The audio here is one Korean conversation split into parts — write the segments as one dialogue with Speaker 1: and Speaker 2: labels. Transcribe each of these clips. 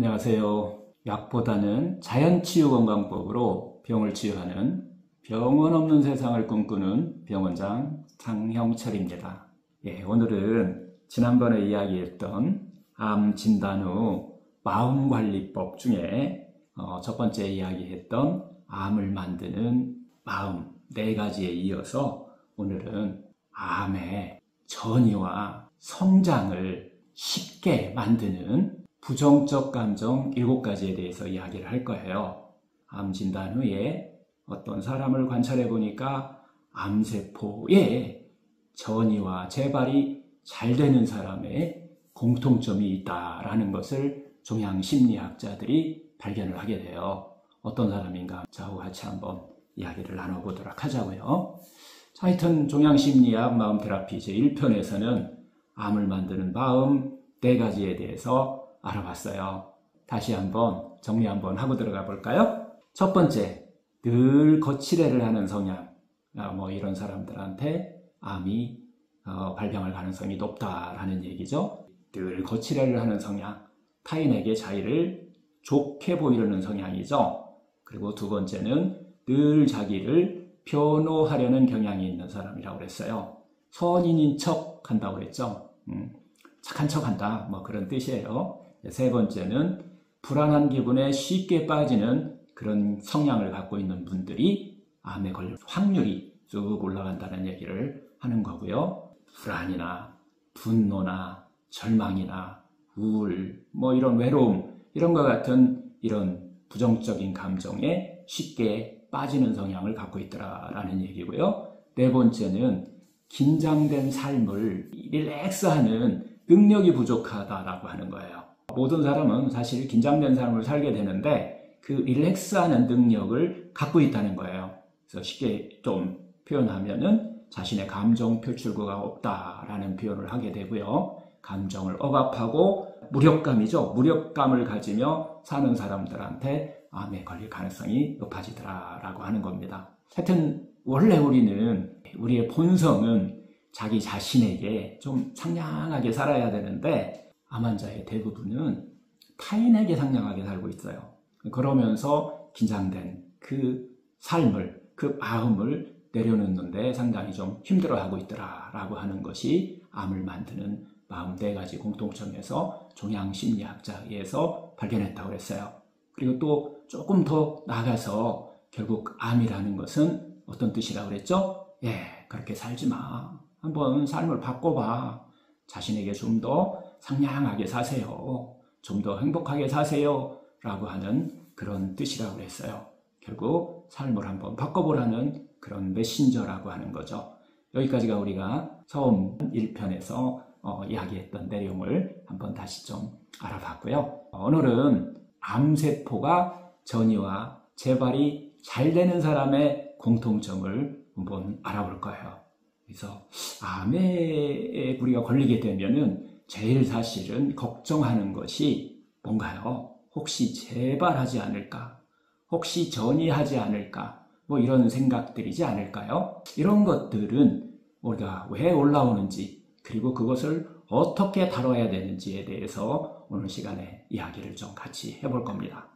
Speaker 1: 안녕하세요. 약보다는 자연치유건강법으로 병을 치유하는 병원 없는 세상을 꿈꾸는 병원장 장형철입니다. 오늘은 지난번에 이야기했던 암 진단 후 마음관리법 중에 첫 번째 이야기했던 암을 만드는 마음 4가지에 이어서 오늘은 암의 전이와 성장을 쉽게 만드는 부정적 감정 7가지에 대해서 이야기를 할 거예요. 암 진단 후에 어떤 사람을 관찰해 보니까 암세포에 전이와 재발이 잘 되는 사람의 공통점이 있다라는 것을 종양심리학자들이 발견을 하게 돼요. 어떤 사람인가 좌우 같이 한번 이야기를 나눠보도록 하자고요. 자, 하여튼 종양심리학 마음테라피 제1편에서는 암을 만드는 마음 4가지에 대해서 알아봤어요. 다시 한번 정리 한번 하고 들어가 볼까요? 첫 번째, 늘 거칠애를 하는 성향. 이런 사람들한테 암이 발병할 가능성이 높다라는 얘기죠. 늘 거칠애를 하는 성향, 타인에게 자기를 좋게 보이려는 성향이죠. 그리고 두 번째는 늘 자기를 변호하려는 경향이 있는 사람이라고 그랬어요. 선인인 척 한다고 그랬죠. 착한 척 한다, 그런 뜻이에요. 세 번째는 불안한 기분에 쉽게 빠지는 그런 성향을 갖고 있는 분들이 암에 걸릴 확률이 쭉 올라간다는 얘기를 하는 거고요. 불안이나 분노나 절망이나 우울, 이런 외로움, 이런 것 같은 이런 부정적인 감정에 쉽게 빠지는 성향을 갖고 있더라라는 얘기고요. 네 번째는 긴장된 삶을 릴렉스하는 능력이 부족하다라고 하는 거예요. 모든 사람은 사실 긴장된 삶을 살게 되는데 그 릴렉스하는 능력을 갖고 있다는 거예요. 그래서 쉽게 좀 표현하면은 자신의 감정 표출구가 없다라는 표현을 하게 되고요. 감정을 억압하고 무력감이죠. 무력감을 가지며 사는 사람들한테 암에 걸릴 가능성이 높아지더라라고 하는 겁니다. 하여튼 원래 우리의 본성은 자기 자신에게 좀 상냥하게 살아야 되는데 암 환자의 대부분은 타인에게 상냥하게 살고 있어요. 그러면서 긴장된 그 삶을, 그 마음을 내려놓는데 상당히 좀 힘들어하고 있더라라고 하는 것이 암을 만드는 마음 4가지 공통점에서 종양심리학자에서 발견했다고 그랬어요. 그리고 또 조금 더 나아가서 결국 암이라는 것은 어떤 뜻이라고 그랬죠? 그렇게 살지 마. 한번 삶을 바꿔봐. 자신에게 좀 더 상냥하게 사세요. 좀 더 행복하게 사세요. 라고 하는 그런 뜻이라고 했어요. 결국 삶을 한번 바꿔보라는 그런 메신저라고 하는 거죠. 여기까지가 우리가 처음 1편에서 이야기했던 내용을 한번 다시 좀 알아봤고요. 오늘은 암세포가 전이와 재발이 잘 되는 사람의 공통점을 한번 알아볼 거예요. 그래서 암에 우리가 걸리게 되면은 제일 사실은 걱정하는 것이 뭔가요? 혹시 재발하지 않을까? 혹시 전이하지 않을까? 이런 생각들이지 않을까요? 이런 것들은 우리가 왜 올라오는지, 그리고 그것을 어떻게 다뤄야 되는지에 대해서 오늘 시간에 이야기를 좀 같이 해볼 겁니다.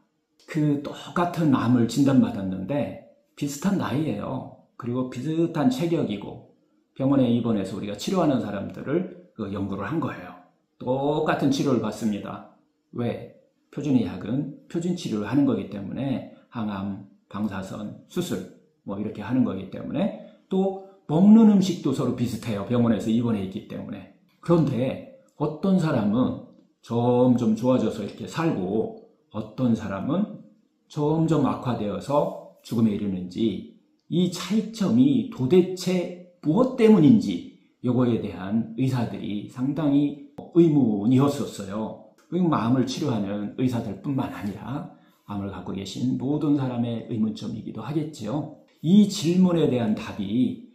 Speaker 1: 똑같은 암을 진단받았는데 비슷한 나이예요. 그리고 비슷한 체격이고 병원에 입원해서 우리가 치료하는 사람들을 연구를 한 거예요. 똑같은 치료를 받습니다. 왜? 표준의학은 표준치료를 하는 거기 때문에 항암, 방사선, 수술 이렇게 하는 거기 때문에 또 먹는 음식도 서로 비슷해요. 병원에서 입원해 있기 때문에. 그런데 어떤 사람은 점점 좋아져서 이렇게 살고 어떤 사람은 점점 악화되어서 죽음에 이르는지 이 차이점이 도대체 무엇 때문인지 이거에 대한 의사들이 상당히 의문이었었어요. 암을 치료하는 의사들뿐만 아니라 암을 갖고 계신 모든 사람의 의문점이기도 하겠지요. 이 질문에 대한 답이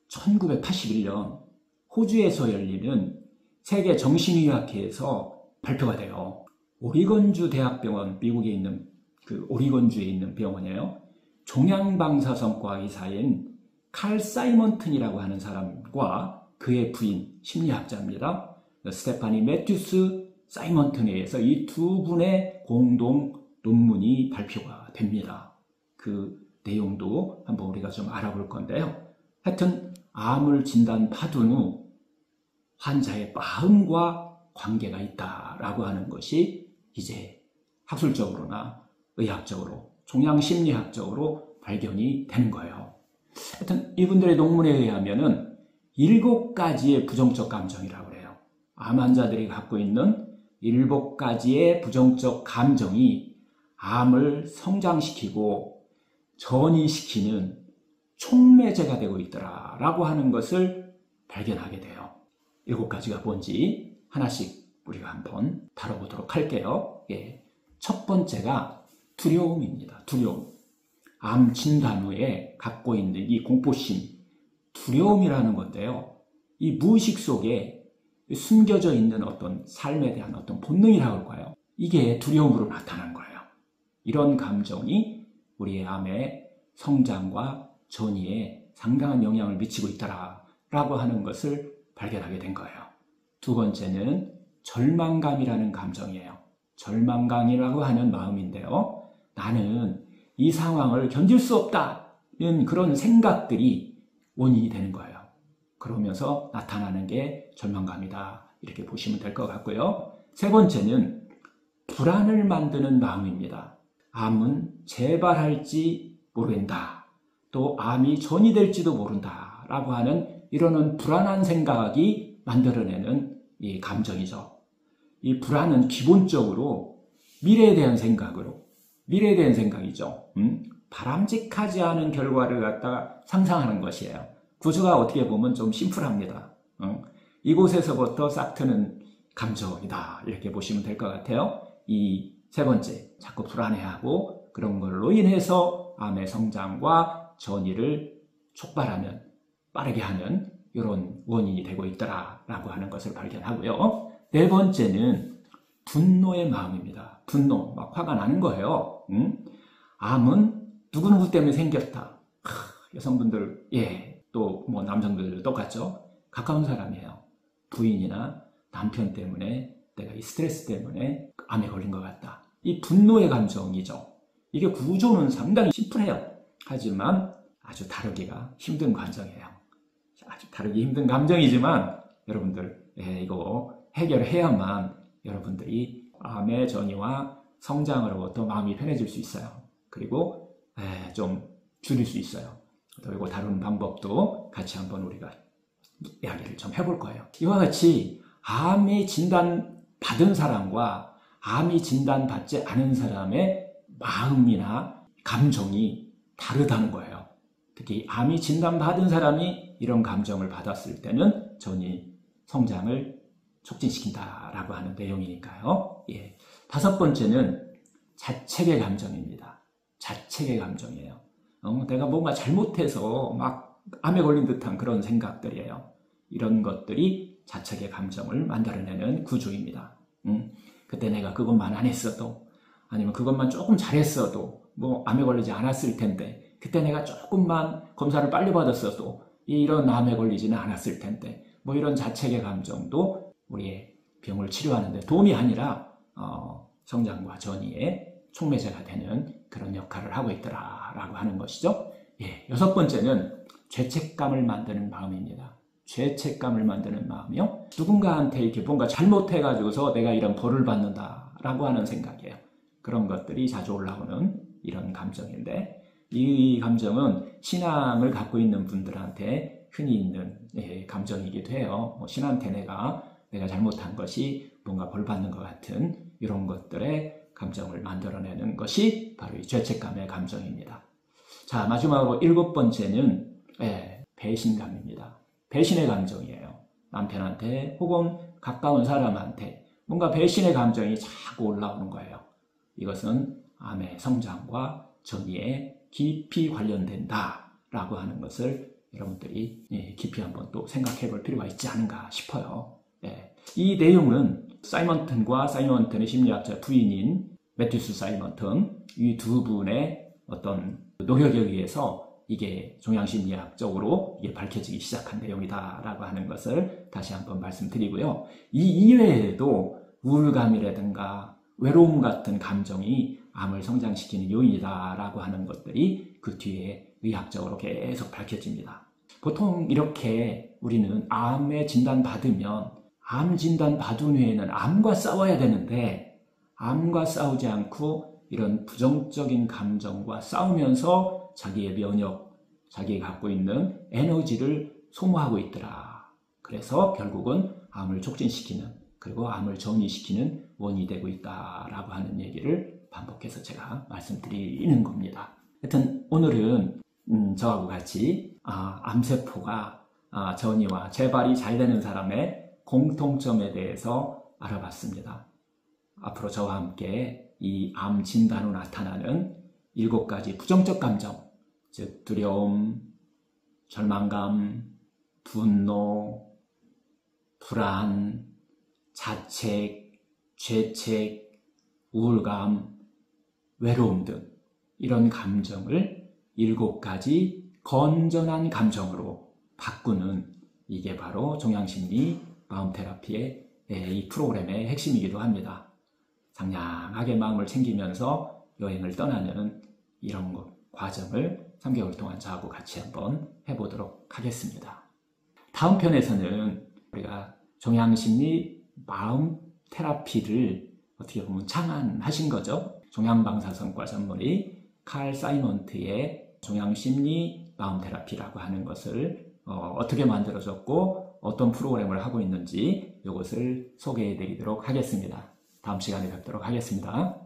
Speaker 1: 1981년 호주에서 열리는 세계 정신의학회에서 발표가 돼요. 오리건주 대학병원, 미국에 있는 오리건주에 있는 병원이에요. 종양방사선과 의사인 칼 사이먼튼이라고 하는 사람과 그의 부인 심리학자입니다. 스테파니 매튜스 사이먼튼에 의해서 이 두 분의 공동 논문이 발표가 됩니다. 그 내용도 한번 우리가 좀 알아볼 건데요. 하여튼 암을 진단받은 후 환자의 마음과 관계가 있다라고 하는 것이 이제 학술적으로나 의학적으로, 종양심리학적으로 발견이 되는 거예요. 하여튼 이분들의 논문에 의하면은 7가지의 부정적 감정이라고 해요. 암 환자들이 갖고 있는 7가지의 부정적 감정이 암을 성장시키고 전이시키는 촉매제가 되고 있더라라고 하는 것을 발견하게 돼요. 7가지가 뭔지 하나씩 우리가 한번 다뤄보도록 할게요. 예. 첫 번째가 두려움입니다. 두려움. 암 진단 후에 갖고 있는 이 공포심, 두려움이라는 건데요. 이 무의식 속에 숨겨져 있는 어떤 삶에 대한 어떤 본능이라고 할까요? 이게 두려움으로 나타난 거예요. 이런 감정이 우리의 암의 성장과 전이에 상당한 영향을 미치고 있다라고 하는 것을 발견하게 된 거예요. 두 번째는 절망감이라는 감정이에요. 절망감이라고 하는 마음인데요. 나는 이 상황을 견딜 수 없다는 그런 생각들이 원인이 되는 거예요. 그러면서 나타나는 게 절망감이다. 이렇게 보시면 될 것 같고요. 세 번째는 불안을 만드는 마음입니다. 암은 재발할지 모른다. 또 암이 전이될지도 모른다. 라고 하는 이러는 불안한 생각이 만들어내는 이 감정이죠. 이 불안은 기본적으로 미래에 대한 생각이죠. 바람직하지 않은 결과를 갖다가 상상하는 것이에요. 구조가 어떻게 보면 좀 심플합니다. 이곳에서부터 싹 트는 감정이다. 이렇게 보시면 될 것 같아요. 이 세 번째, 자꾸 불안해하고 그런 걸로 인해서 암의 성장과 전이를 촉발하는, 빠르게 하는 이런 원인이 되고 있더라라고 하는 것을 발견하고요. 네 번째는 분노의 마음입니다. 분노, 막 화가 나는 거예요. 암은 누구누구 때문에 생겼다. 여성분들, 또 뭐 남성들도 똑같죠. 가까운 사람이에요. 부인이나 남편 때문에 내가 이 스트레스 때문에 암에 걸린 것 같다. 이 분노의 감정이죠. 이게 구조는 상당히 심플해요. 하지만 아주 다루기가 힘든 감정이에요. 아주 다루기 힘든 감정이지만 여러분들 이거 해결해야만 여러분들이 암의 전이와 성장으로부터 마음이 편해질 수 있어요. 그리고 좀 줄일 수 있어요. 또 이거 다루는 방법도 같이 한번 우리가 이야기를 좀 해볼 거예요. 이와 같이 암이 진단받은 사람과 암이 진단받지 않은 사람의 마음이나 감정이 다르다는 거예요. 특히 암이 진단받은 사람이 이런 감정을 받았을 때는 전이 성장을 촉진시킨다라고 하는 내용이니까요. 다섯 번째는 자책의 감정입니다. 자책의 감정이에요. 내가 뭔가 잘못해서 막 암에 걸린 듯한 그런 생각들이에요. 이런 것들이 자책의 감정을 만들어내는 구조입니다. 그때 내가 그것만 안 했어도, 아니면 그것만 조금 잘했어도 뭐 암에 걸리지 않았을 텐데, 그때 내가 조금만 검사를 빨리 받았어도 이런 암에 걸리지는 않았을 텐데, 뭐 이런 자책의 감정도 우리의 병을 치료하는 데 도움이 아니라 성장과 전이에 촉매제가 되는 그런 역할을 하고 있더라라고 하는 것이죠. 여섯 번째는 죄책감을 만드는 마음입니다. 죄책감을 만드는 마음이요. 누군가한테 이렇게 뭔가 잘못해가지고서 내가 이런 벌을 받는다라고 하는 생각이에요. 그런 것들이 자주 올라오는 이런 감정인데, 이 감정은 신앙을 갖고 있는 분들한테 흔히 있는 감정이기도 해요. 신한테 내가 잘못한 것이 뭔가 벌 받는 것 같은 이런 것들의 감정을 만들어내는 것이 바로 이 죄책감의 감정입니다. 자, 마지막으로 일곱 번째는 배신감입니다. 배신의 감정이에요. 남편한테 혹은 가까운 사람한테 뭔가 배신의 감정이 자꾸 올라오는 거예요. 이것은 암의 성장과 전이에 깊이 관련된다라고 하는 것을 여러분들이 깊이 한번 또 생각해 볼 필요가 있지 않은가 싶어요. 이 내용은 사이먼튼과 사이먼튼의 심리학자 부인인 매튜스 사이먼튼, 이 두 분의 어떤 노력에 의해서 이게 종양심리학적으로 이게 밝혀지기 시작한 내용이다라고 하는 것을 다시 한번 말씀드리고요. 이 이외에도 우울감이라든가 외로움 같은 감정이 암을 성장시키는 요인이다라고 하는 것들이 그 뒤에 의학적으로 계속 밝혀집니다. 보통 이렇게 우리는 암에 진단받으면 암 진단받은 후에는 암과 싸워야 되는데 암과 싸우지 않고 이런 부정적인 감정과 싸우면서 자기의 면역, 자기가 갖고 있는 에너지를 소모하고 있더라. 그래서 결국은 암을 촉진시키는 그리고 암을 정리시키는 원인이 되고 있다라고 하는 얘기를 반복해서 제가 말씀드리는 겁니다. 하여튼 오늘은 저하고 같이 암세포가 전이와 재발이 잘 되는 사람의 공통점에 대해서 알아봤습니다. 앞으로 저와 함께 이 암 진단 후 나타나는 7가지 부정적 감정, 즉 두려움, 절망감, 분노, 불안, 자책, 죄책, 우울감, 외로움 등 이런 감정을 7가지 건전한 감정으로 바꾸는 이게 바로 종양심리 마음테라피의 이 프로그램의 핵심이기도 합니다. 상냥하게 마음을 챙기면서 여행을 떠나는 이런 과정을 3개월 동안 저하고 같이 한번 해보도록 하겠습니다. 다음 편에서는 우리가 종양심리 마음 테라피를 어떻게 보면 창안하신 거죠. 종양방사선과 전문의 칼 사이먼트의 종양심리 마음 테라피라고 하는 것을 어떻게 만들어졌고 어떤 프로그램을 하고 있는지 이것을 소개해 드리도록 하겠습니다. 다음 시간에 뵙도록 하겠습니다.